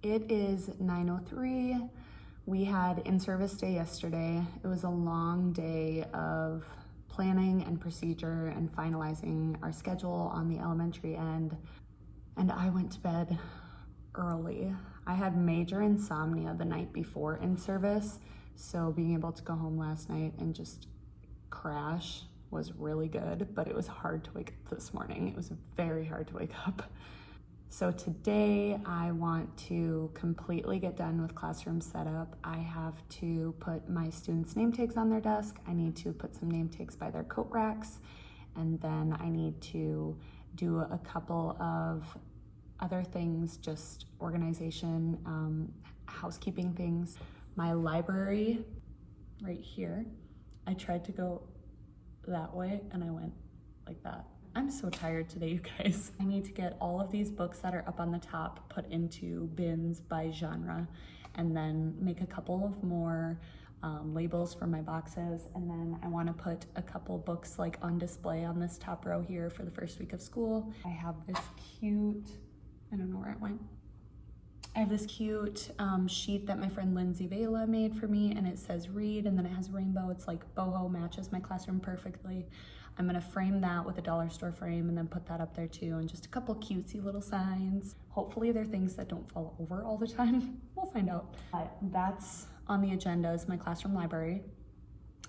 It is 9:03. We had in-service day yesterday. It was a long day of planning and procedure and finalizing our schedule on the elementary end. And I went to bed early. I had major insomnia the night before in-service, so being able to go home last night and just crash was really good, but it was hard to wake up this morning. It was very hard to wake up. So today I want to completely get done with classroom setup. I have to put my students' name tags on their desk. I need to put some name tags by their coat racks. And then I need to do a couple of other things, just organization, housekeeping things. My library right here, I tried to go that way and I went like that. I'm so tired today, you guys. I need to get all of these books that are up on the top put into bins by genre, and then make a couple of more labels for my boxes. And then I want to put a couple books like on display on this top row here for the first week of school. I have this cute, I don't know where it went. I have this cute sheet that my friend Lindsay Vela made for me, and it says read, and then it has rainbow. It's like boho, matches my classroom perfectly. I'm gonna frame that with a dollar store frame and then put that up there too, and just a couple cutesy little signs. Hopefully they're things that don't fall over all the time. We'll find out. But that's on the agenda, is my classroom library.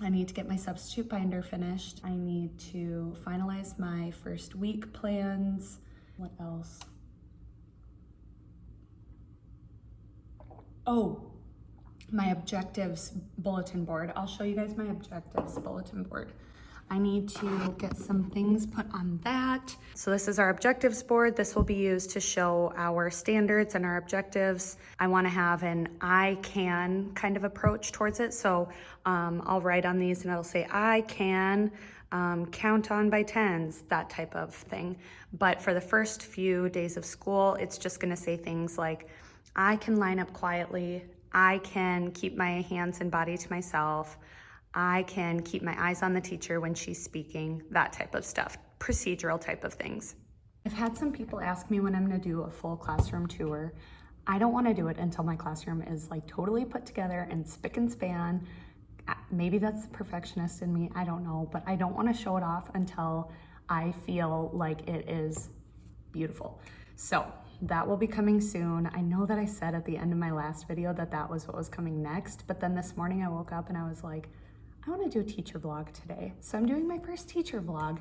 I need to get my substitute binder finished. I need to finalize my first week plans. What else? Oh, my objectives bulletin board. I'll show you guys my objectives bulletin board. I need to get some things put on that. So this is our objectives board. This will be used to show our standards and our objectives. I want to have an I can kind of approach towards it. So I'll write on these and I'll say, I can count on by tens, that type of thing. But for the first few days of school, it's just going to say things like, I can line up quietly. I can keep my hands and body to myself. I can keep my eyes on the teacher when she's speaking, that type of stuff, procedural type of things. I've had some people ask me when I'm gonna do a full classroom tour. I don't wanna do it until my classroom is like totally put together and spick and span. Maybe that's the perfectionist in me, I don't know, but I don't wanna show it off until I feel like it is beautiful. So that will be coming soon. I know that I said at the end of my last video that that was what was coming next, but then this morning I woke up and I was like, I want to do a teacher vlog today. So I'm doing my first teacher vlog.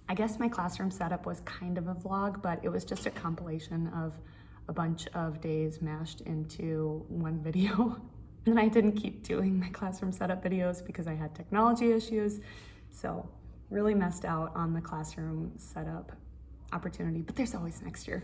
I guess my classroom setup was kind of a vlog, but it was just a compilation of a bunch of days mashed into one video. And I didn't keep doing my classroom setup videos because I had technology issues. So really messed out on the classroom setup opportunity, but there's always next year.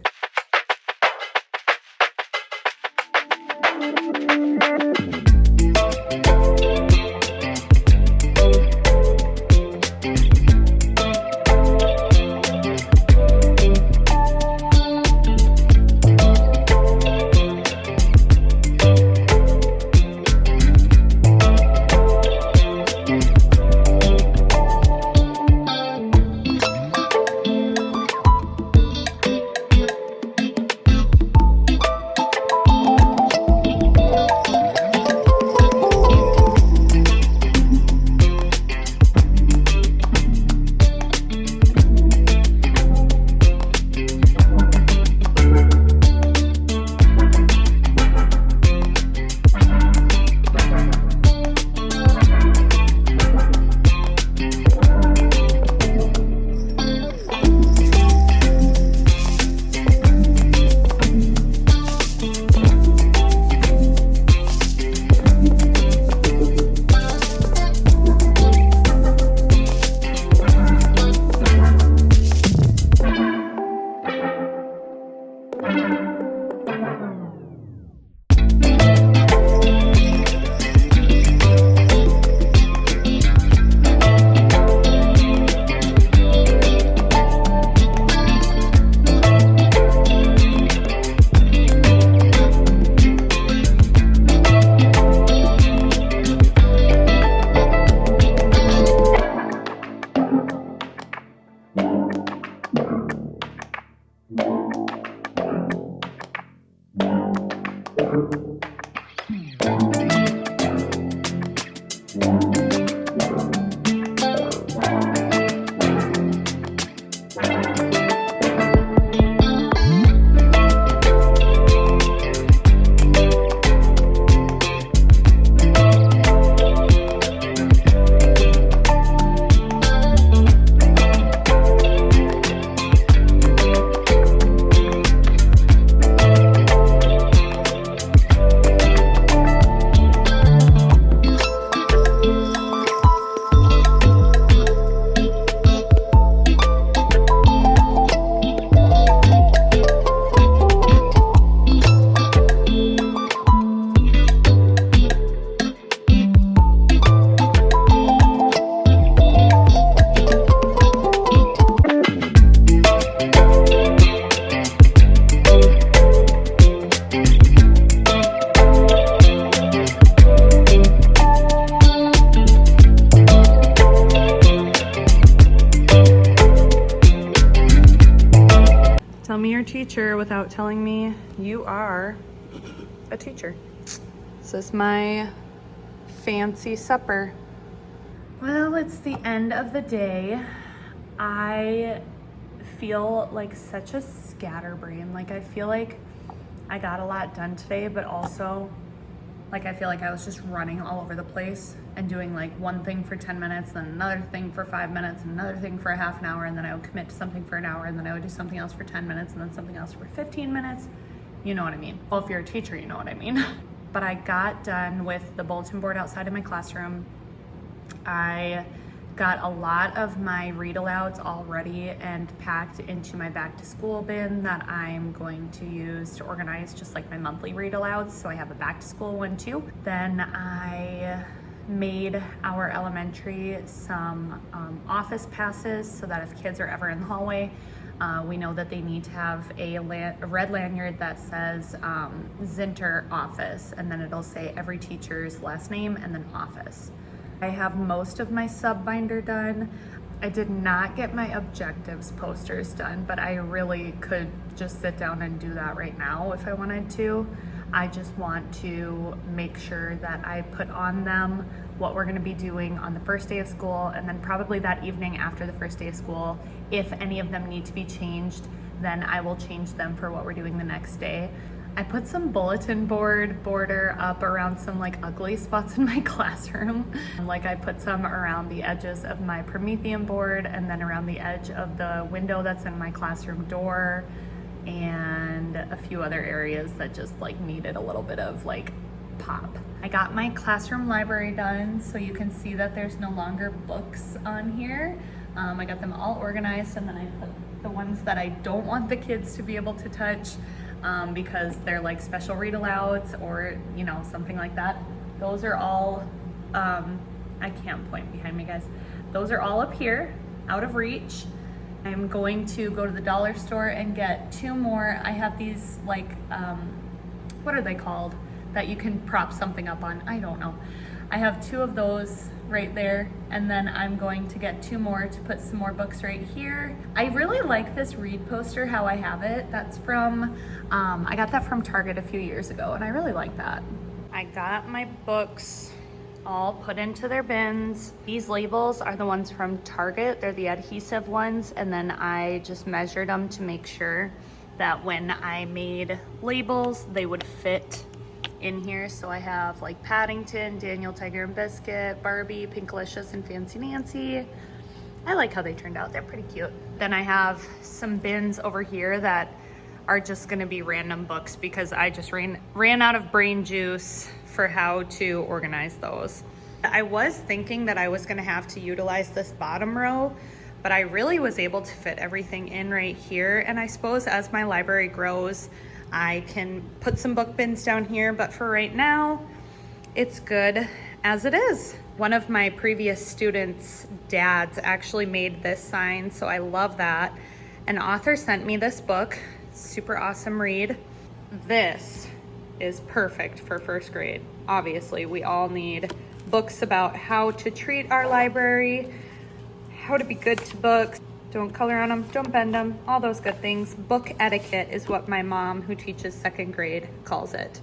me your teacher without telling me you are a teacher. This is my fancy supper. Well, it's the end of the day. I feel like such a scatterbrain. Like, I feel like I got a lot done today, but also like I feel like I was just running all over the place and doing like one thing for 10 minutes, then another thing for 5 minutes, and another thing for a half an hour, and then I would commit to something for an hour, and then I would do something else for 10 minutes, and then something else for 15 minutes. You know what I mean. Well, if you're a teacher, you know what I mean. But I got done with the bulletin board outside of my classroom. I got a lot of my read alouds all ready and packed into my back to school bin that I'm going to use to organize just like my monthly read alouds. So I have a back to school one too. Then I made our elementary some office passes so that if kids are ever in the hallway, we know that they need to have a red lanyard that says Zinter office, and then it'll say every teacher's last name and then office. I have most of my sub binder done. I did not get my objectives posters done, but I really could just sit down and do that right now if I wanted to. I just want to make sure that I put on them what we're gonna be doing on the first day of school, and then probably that evening after the first day of school, if any of them need to be changed, then I will change them for what we're doing the next day. I put some bulletin board border up around some like ugly spots in my classroom. Like I put some around the edges of my Promethean board, and then around the edge of the window that's in my classroom door, and a few other areas that just like needed a little bit of like pop. I got my classroom library done, so you can see that there's no longer books on here. I got them all organized, and then I put the ones that I don't want the kids to be able to touch because they're like special read alouds or, you know, something like that. Those are all, I can't point behind me, guys. Those are all up here, out of reach. I'm going to go to the dollar store and get 2 more. I have these like, what are they called? That you can prop something up on. I don't know. I have 2 of those right there, and then I'm going to get 2 more to put some more books right here. I really like this read poster, how I have it. That's from, I got that from Target a few years ago, and I really like that. I got my books all put into their bins. These labels are the ones from Target. They're the adhesive ones, and then I just measured them to make sure that when I made labels, they would fit in here. So I have like Paddington, Daniel, Tiger and Biscuit, Barbie, Pinkalicious, and Fancy Nancy. I like how they turned out. They're pretty cute. Then I have some bins over here that are just gonna be random books because I just ran out of brain juice for how to organize those. I was thinking that I was gonna have to utilize this bottom row, but I really was able to fit everything in right here. And I suppose as my library grows, I can put some book bins down here, but for right now, it's good as it is. One of my previous students' dads actually made this sign, so I love that. An author sent me this book, super awesome read. This is perfect for first grade. Obviously, we all need books about how to treat our library, how to be good to books. Don't color on them, don't bend them, all those good things. Book etiquette is what my mom, who teaches 2nd grade, calls it.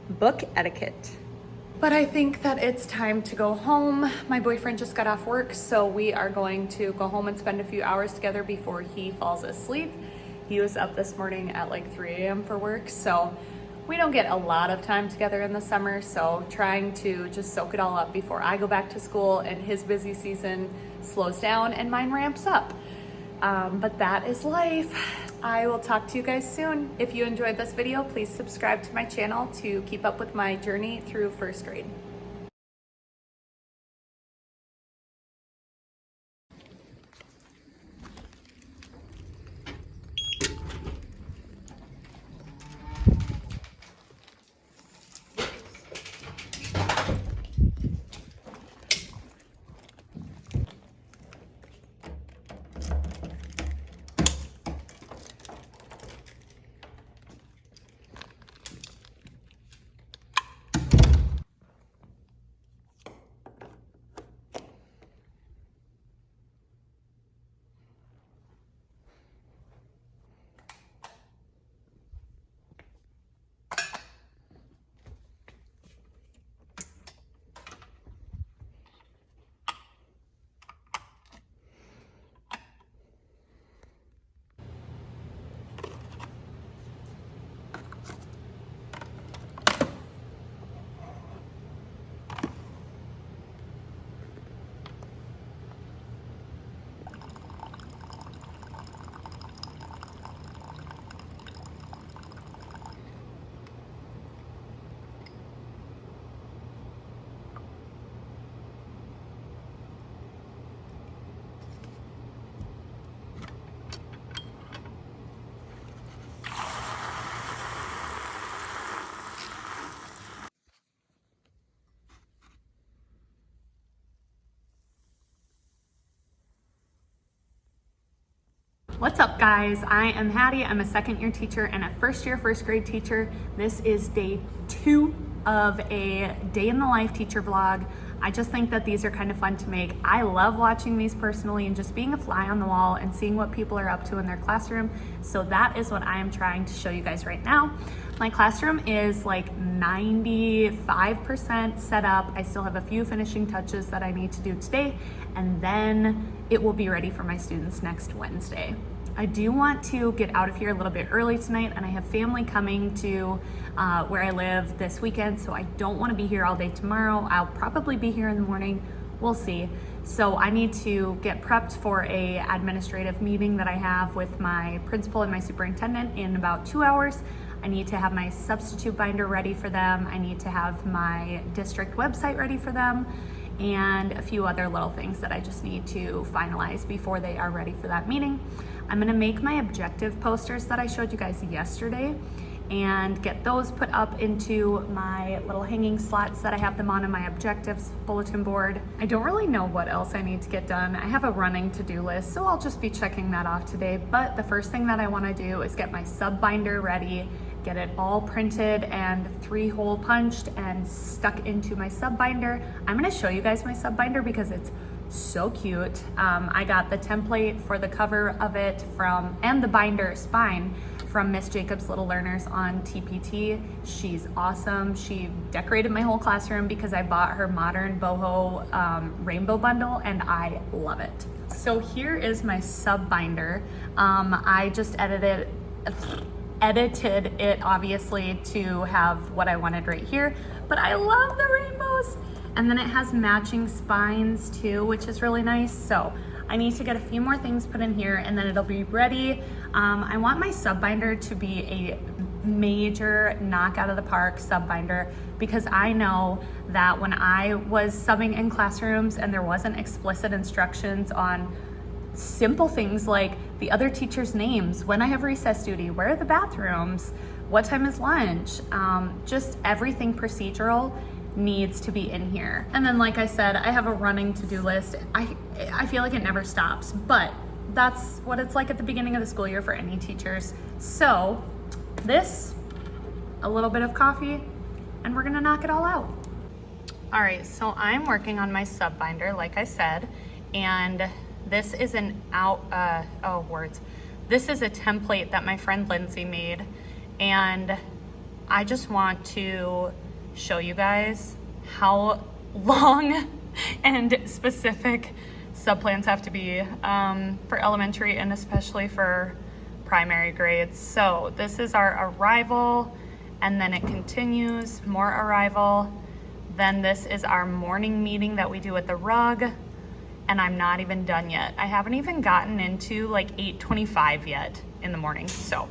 Book etiquette. But I think that it's time to go home. My boyfriend just got off work, so we are going to go home and spend a few hours together before he falls asleep. He was up this morning at like 3 a.m. for work, so we don't get a lot of time together in the summer, so trying to just soak it all up before I go back to school and his busy season slows down and mine ramps up. But that is life. I will talk to you guys soon. If you enjoyed this video, please subscribe to my channel to keep up with my journey through first grade. What's up, guys? I am Hattie. I'm a second-year teacher and a first-year first grade teacher. This is day 2 of a day in the life teacher vlog. I just think that these are kind of fun to make. I love watching these personally and just being a fly on the wall and seeing what people are up to in their classroom. So that is what I am trying to show you guys right now. My classroom is like 95% set up. I still have a few finishing touches that I need to do today, and then it will be ready for my students next Wednesday. I do want to get out of here a little bit early tonight, and I have family coming to where I live this weekend, so I don't want to be here all day tomorrow. I'll probably be here in the morning. We'll see. So I need to get prepped for a administrative meeting that I have with my principal and my superintendent in about 2 hours. I need to have my substitute binder ready for them. I need to have my district website ready for them, and a few other little things that I just need to finalize before they are ready for that meeting. I'm gonna make my objective posters that I showed you guys yesterday and get those put up into my little hanging slots that I have them on in my objectives bulletin board. I don't really know what else I need to get done. I have a running to-do list, so I'll just be checking that off today. But the first thing that I wanna do is get my sub binder ready, get it all printed and 3-hole punched and stuck into my sub binder. I'm gonna show you guys my sub binder because it's so cute. I got the template for the cover of it and the binder spine from Miss Jacobs Little Learners on TPT. She's awesome. She decorated my whole classroom because I bought her modern boho rainbow bundle, and I love it. So here is my sub binder. I just edited it obviously to have what I wanted right here, but I love the rainbows. And then it has matching spines too, which is really nice. So I need to get a few more things put in here and then it'll be ready. I want my sub binder to be a major knock out of the park sub binder, because I know that when I was subbing in classrooms and there wasn't explicit instructions on simple things like the other teachers' names, when I have recess duty, where are the bathrooms, what time is lunch, just everything procedural needs to be in here. And then, like I said, I have a running to-do list. I feel like it never stops, but that's what it's like at the beginning of the school year for any teachers. So this, a little bit of coffee, and we're gonna knock it all out. All right, so I'm working on my sub binder, like I said, and this is This is a template that my friend Lindsay made, and I just want to show you guys how long and specific subplans have to be for elementary and especially for primary grades. So this is our arrival, and then it continues, more arrival. Then this is our morning meeting that we do at the rug, and I'm not even done yet. I haven't even gotten into like 8:25 yet in the morning, so.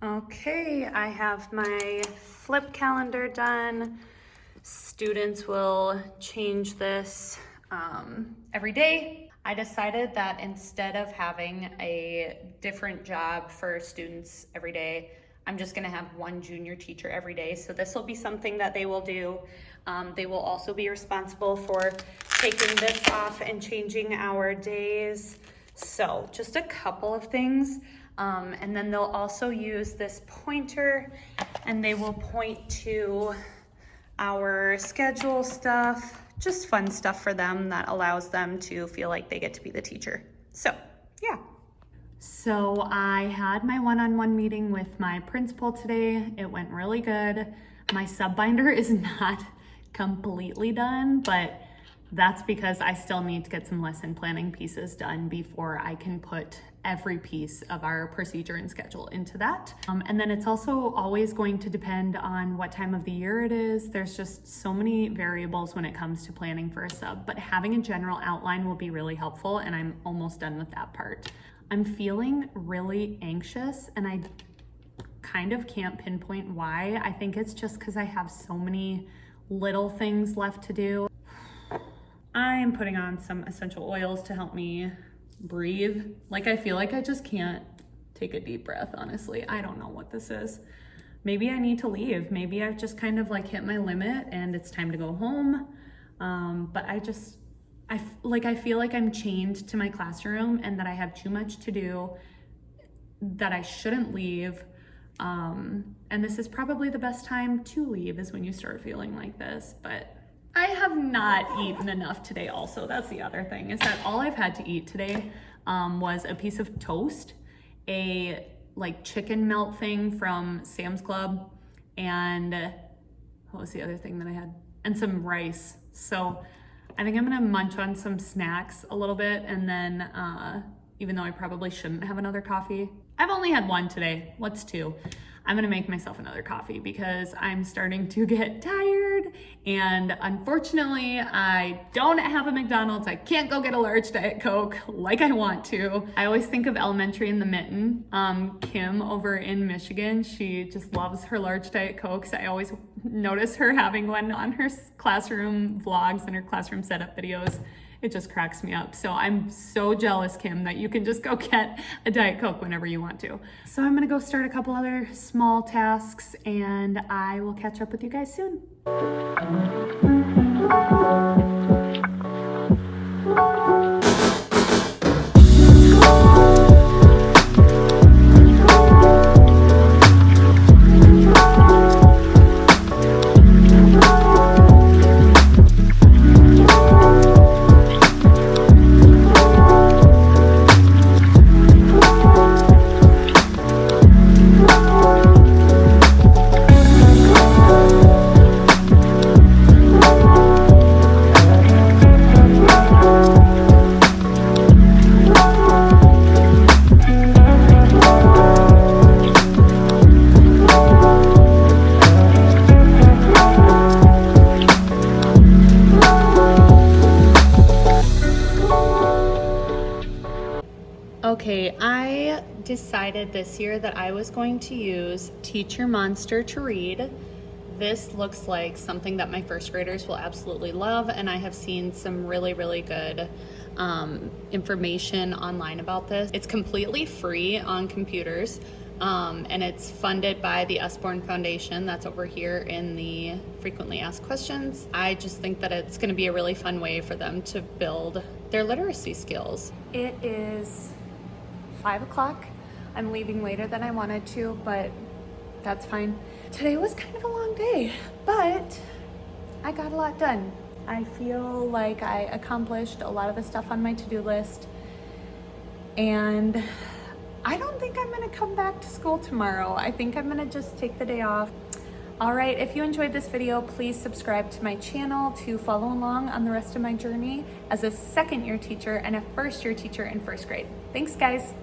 Okay, I have my flip calendar done. Students will change this every day. I decided that instead of having a different job for students every day, I'm just gonna have one junior teacher every day. So this will be something that they will do. They will also be responsible for taking this off and changing our days. So just a couple of things. And then they'll also use this pointer and they will point to our schedule stuff, just fun stuff for them that allows them to feel like they get to be the teacher. So, yeah. So I had my one-on-one meeting with my principal today. It went really good. My sub binder is not completely done, but that's because I still need to get some lesson planning pieces done before I can put every piece of our procedure and schedule into that. And then it's also always going to depend on what time of the year it is. There's just so many variables when it comes to planning for a sub, but having a general outline will be really helpful, and I'm almost done with that part. I'm feeling really anxious and I kind of can't pinpoint why. I think it's just because I have so many little things left to do. I am putting on some essential oils to help me breathe. Like, I feel like I just can't take a deep breath, honestly. I don't know what this is. Maybe I need to leave. Maybe I've just kind of like hit my limit and it's time to go home. But I feel like I'm chained to my classroom and that I have too much to do, that I shouldn't leave. And this is probably the best time to leave, is when you start feeling like this. But I have not eaten enough today also. That's the other thing, is that all I've had to eat today was a piece of toast, a like chicken melt thing from Sam's Club, and what was the other thing that I had? And some rice. So I think I'm gonna munch on some snacks a little bit, and then even though I probably shouldn't have another coffee, I've only had one today. What's two? I'm gonna make myself another coffee because I'm starting to get tired, and unfortunately I don't have a McDonald's. I can't go get a large Diet Coke like I want to. I always think of Elementary in the Mitten. Kim over in Michigan, she just loves her large Diet Cokes. I always notice her having one on her classroom vlogs and her classroom setup videos. It just cracks me up. So I'm so jealous, Kim, that you can just go get a Diet Coke whenever you want to. So I'm gonna go start a couple other small tasks and I will catch up with you guys soon. Okay, I decided this year that I was going to use Teacher Monster to read. This looks like something that my first graders will absolutely love, and I have seen some really, really good information online about this. It's completely free on computers, and it's funded by the Usborne Foundation. That's over here in the frequently asked questions. I just think that it's going to be a really fun way for them to build their literacy skills. It is 5 o'clock. I'm leaving later than I wanted to, but that's fine. Today was kind of a long day, but I got a lot done. I feel like I accomplished a lot of the stuff on my to-do list, and I don't think I'm gonna come back to school tomorrow. I think I'm gonna just take the day off. All right, if you enjoyed this video, please subscribe to my channel to follow along on the rest of my journey as a second-year teacher and a first-year teacher in first grade. Thanks, guys.